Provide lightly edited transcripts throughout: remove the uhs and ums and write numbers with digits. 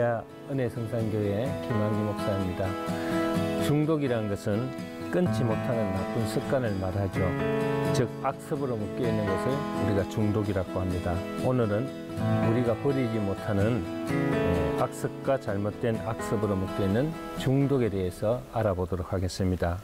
할렐루야 은혜성산교회 김한기 목사입니다. 중독이라는 것은 끊지 못하는 나쁜 습관을 말하죠. 즉 악습으로 묶여있는 것을 우리가 중독이라고 합니다. 오늘은 우리가 버리지 못하는 악습과 잘못된 악습으로 묶여있는 중독에 대해서 알아보도록 하겠습니다.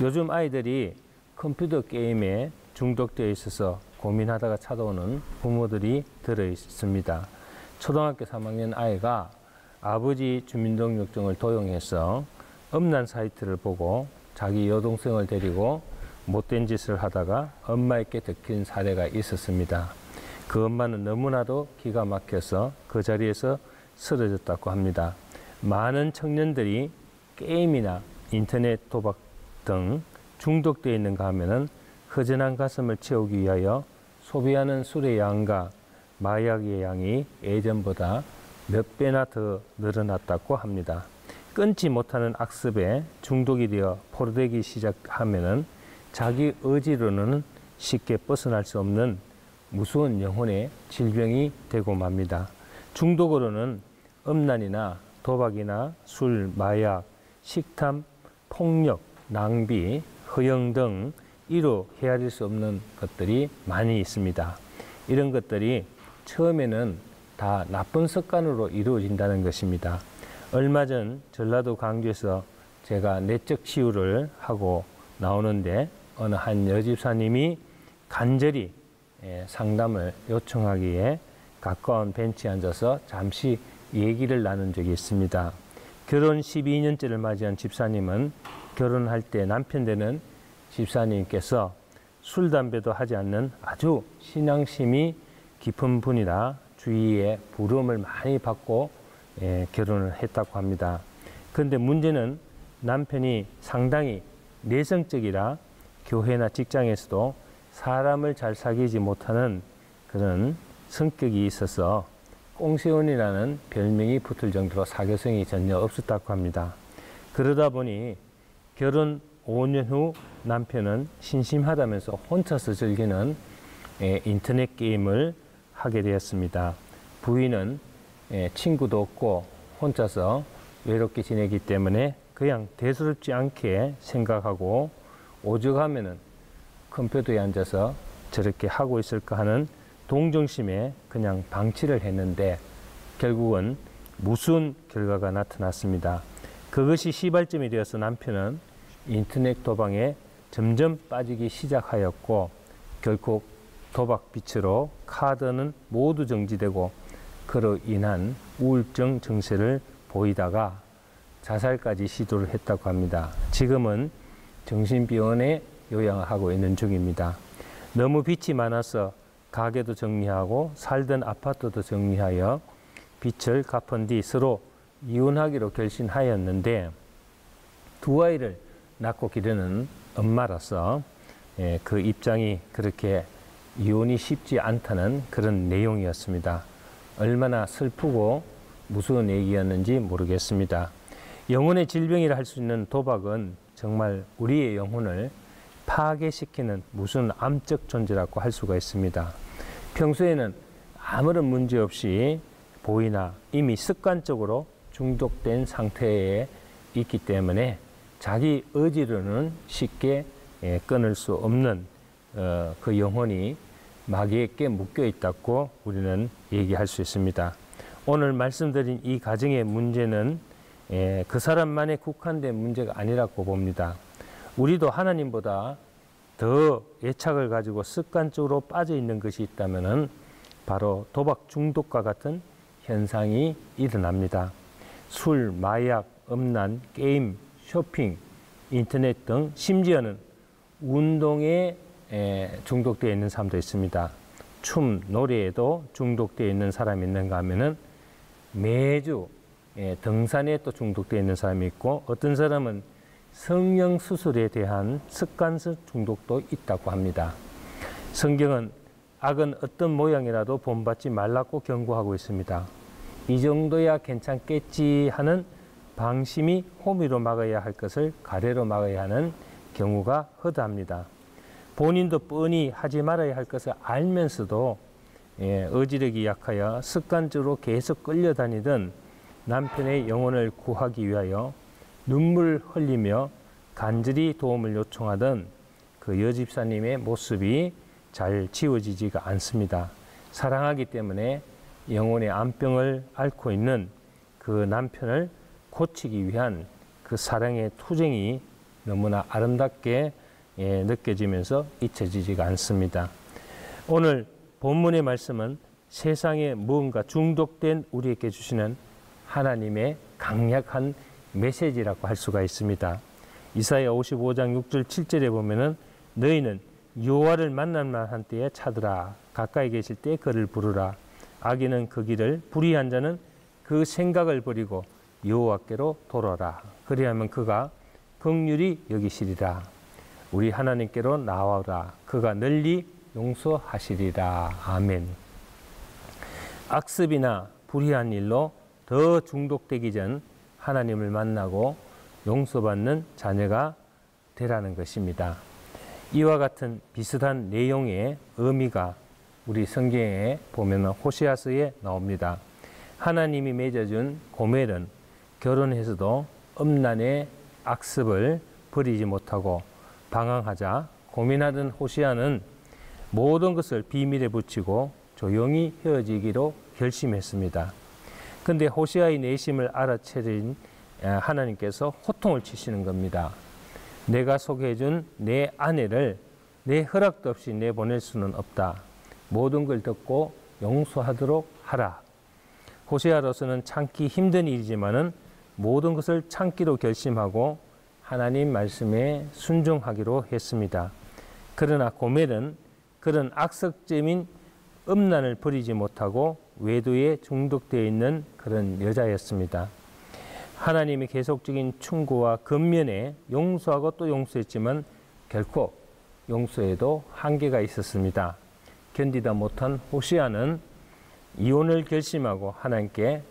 요즘 아이들이 컴퓨터 게임에 중독되어 있어서 고민하다가 찾아오는 부모들이 들어 있습니다. 초등학교 3학년 아이가 아버지 주민등록증을 도용해서 음란 사이트를 보고 자기 여동생을 데리고 못된 짓을 하다가 엄마에게 들킨 사례가 있었습니다. 그 엄마는 너무나도 기가 막혀서 그 자리에서 쓰러졌다고 합니다. 많은 청년들이 게임이나 인터넷 도박 등 중독되어 있는가 하면은 허전한 가슴을 채우기 위하여 소비하는 술의 양과 마약의 양이 예전보다 몇 배나 더 늘어났다고 합니다. 끊지 못하는 악습에 중독이 되어 포로되기 시작하면은 자기 의지로는 쉽게 벗어날 수 없는 무서운 영혼의 질병이 되고 맙니다. 중독으로는 음란이나 도박이나 술, 마약, 식탐, 폭력, 낭비, 허영 등 이루 헤아릴 수 없는 것들이 많이 있습니다. 이런 것들이 처음에는 다 나쁜 습관으로 이루어진다는 것입니다. 얼마 전 전라도 광주에서 제가 내적 치유를 하고 나오는데 어느 한 여집사님이 간절히 상담을 요청하기에 가까운 벤치에 앉아서 잠시 얘기를 나눈 적이 있습니다. 결혼 12년째를 맞이한 집사님은 결혼할 때 남편 되는 집사님께서 술, 담배도 하지 않는 아주 신앙심이 깊은 분이라 주위에 부러움을 많이 받고 결혼을 했다고 합니다. 그런데 문제는 남편이 상당히 내성적이라 교회나 직장에서도 사람을 잘 사귀지 못하는 그런 성격이 있어서 꽁세원이라는 별명이 붙을 정도로 사교성이 전혀 없었다고 합니다. 그러다 보니 결혼 5년 후 남편은 심심하다면서 혼자서 즐기는 인터넷 게임을 하게 되었습니다. 부인은 친구도 없고 혼자서 외롭게 지내기 때문에 그냥 대수롭지 않게 생각하고 오죽하면은 컴퓨터에 앉아서 저렇게 하고 있을까 하는 동정심에 그냥 방치를 했는데 결국은 무슨 결과가 나타났습니다. 그것이 시발점이 되어서 남편은 인터넷 도박에 점점 빠지기 시작하였고 결국 도박 빛으로 카드는 모두 정지되고 그로 인한 우울증 증세를 보이다가 자살까지 시도를 했다고 합니다. 지금은 정신병원에 요양을 하고 있는 중입니다. 너무 빚이 많아서 가게도 정리하고 살던 아파트도 정리하여 빚을 갚은 뒤 서로 이혼하기로 결심하였는데 두 아이를 낳고 기르는 엄마라서 그 입장이 그렇게 이혼이 쉽지 않다는 그런 내용이었습니다. 얼마나 슬프고 무서운 얘기였는지 모르겠습니다. 영혼의 질병이라 할 수 있는 도박은 정말 우리의 영혼을 파괴시키는 무슨 암적 존재라고 할 수가 있습니다. 평소에는 아무런 문제 없이 보이나 이미 습관적으로 중독된 상태에 있기 때문에 자기 의지로는 쉽게 끊을 수 없는 그 영혼이 마귀에게 묶여 있다고 우리는 얘기할 수 있습니다. 오늘 말씀드린 이 가정의 문제는 그 사람만에 국한된 문제가 아니라고 봅니다. 우리도 하나님보다 더 애착을 가지고 습관적으로 빠져 있는 것이 있다면 바로 도박 중독과 같은 현상이 일어납니다. 술, 마약, 음란, 게임, 쇼핑, 인터넷 등 심지어는 운동에 중독되어 있는 사람도 있습니다. 춤, 노래에도 중독되어 있는 사람이 있는가 하면은 매주 등산에 또 중독되어 있는 사람이 있고 어떤 사람은 성형 수술에 대한 습관성 중독도 있다고 합니다. 성경은 악은 어떤 모양이라도 본받지 말라고 경고하고 있습니다. 이 정도야 괜찮겠지 하는 방심이 호미로 막아야 할 것을 가래로 막아야 하는 경우가 허다합니다. 본인도 뻔히 하지 말아야 할 것을 알면서도 의지력이 약하여 습관적으로 계속 끌려다니던 남편의 영혼을 구하기 위하여 눈물 흘리며 간절히 도움을 요청하던 그 여집사님의 모습이 잘 지워지지가 않습니다. 사랑하기 때문에 영혼의 안병을 앓고 있는 그 남편을 고치기 위한 그 사랑의 투쟁이 너무나 아름답게 느껴지면서 잊혀지지가 않습니다. 오늘 본문의 말씀은 세상에 무언가 중독된 우리에게 주시는 하나님의 강력한 메시지라고 할 수가 있습니다. 이사야 55장 6절 7절에 보면은 너희는 여호와를 만날 만한 때에 찾으라. 가까이 계실 때 그를 부르라. 악인은 그 길을, 불의한 자는 그 생각을 버리고 여호와께로 돌아라. 그리하면 그가 긍휼히 여기시리라. 우리 하나님께로 나와라. 그가 널리 용서하시리라. 아멘. 악습이나 불의한 일로 더 중독되기 전 하나님을 만나고 용서받는 자녀가 되라는 것입니다. 이와 같은 비슷한 내용의 의미가 우리 성경에 보면 호세아서에 나옵니다. 하나님이 맺어준 고멜은 결혼해서도 음란의 악습을 버리지 못하고 방황하자 고민하던 호세아는 모든 것을 비밀에 붙이고 조용히 헤어지기로 결심했습니다. 그런데 호세아의 내심을 알아채린 하나님께서 호통을 치시는 겁니다. 내가 소개해준 내 아내를 내 허락도 없이 내보낼 수는 없다. 모든 걸 듣고 용서하도록 하라. 호세아로서는 참기 힘든 일이지만은 모든 것을 참기로 결심하고 하나님 말씀에 순종하기로 했습니다. 그러나 고멜은 그런 악석점인 음란을 버리지 못하고 외도에 중독되어 있는 그런 여자였습니다. 하나님의 계속적인 충고와 근면에 용서하고 또 용서했지만 결코 용서에도 한계가 있었습니다. 견디다 못한 호세아는 이혼을 결심하고 하나님께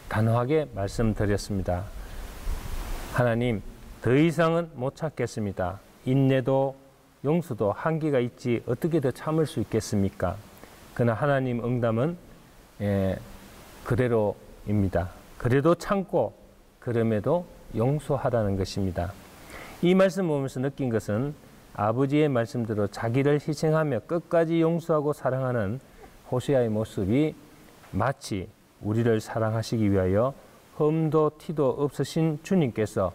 단호하게 말씀드렸습니다. 하나님, 더 이상은 못 참겠습니다. 인내도 용서도 한계가 있지 어떻게 더 참을 수 있겠습니까? 그러나 하나님 응답은 그대로입니다. 그래도 참고 그럼에도 용서하라는 것입니다. 이 말씀 보면서 느낀 것은 아버지의 말씀대로 자기를 희생하며 끝까지 용서하고 사랑하는 호세아의 모습이 마치 우리를 사랑하시기 위하여 흠도 티도 없으신 주님께서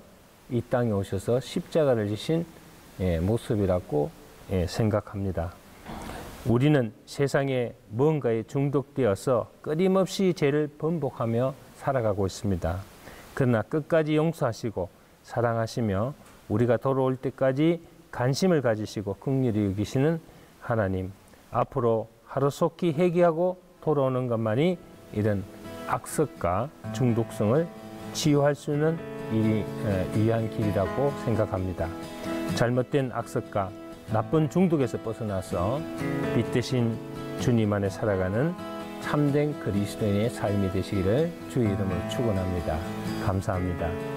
이 땅에 오셔서 십자가를 지신 모습이라고 생각합니다. 우리는 세상에 무언가에 중독되어서 끊임없이 죄를 번복하며 살아가고 있습니다. 그러나 끝까지 용서하시고 사랑하시며 우리가 돌아올 때까지 관심을 가지시고 긍휼히 여기시는 하나님, 앞으로 하루속히 회개하고 돌아오는 것만이 이런 악습과 중독성을 치유할 수 있는 위한 길이라고 생각합니다. 잘못된 악습과 나쁜 중독에서 벗어나서 빛 대신 주님 안에 살아가는 참된 그리스도인의 삶이 되시기를 주의 이름으로 축원합니다. 감사합니다.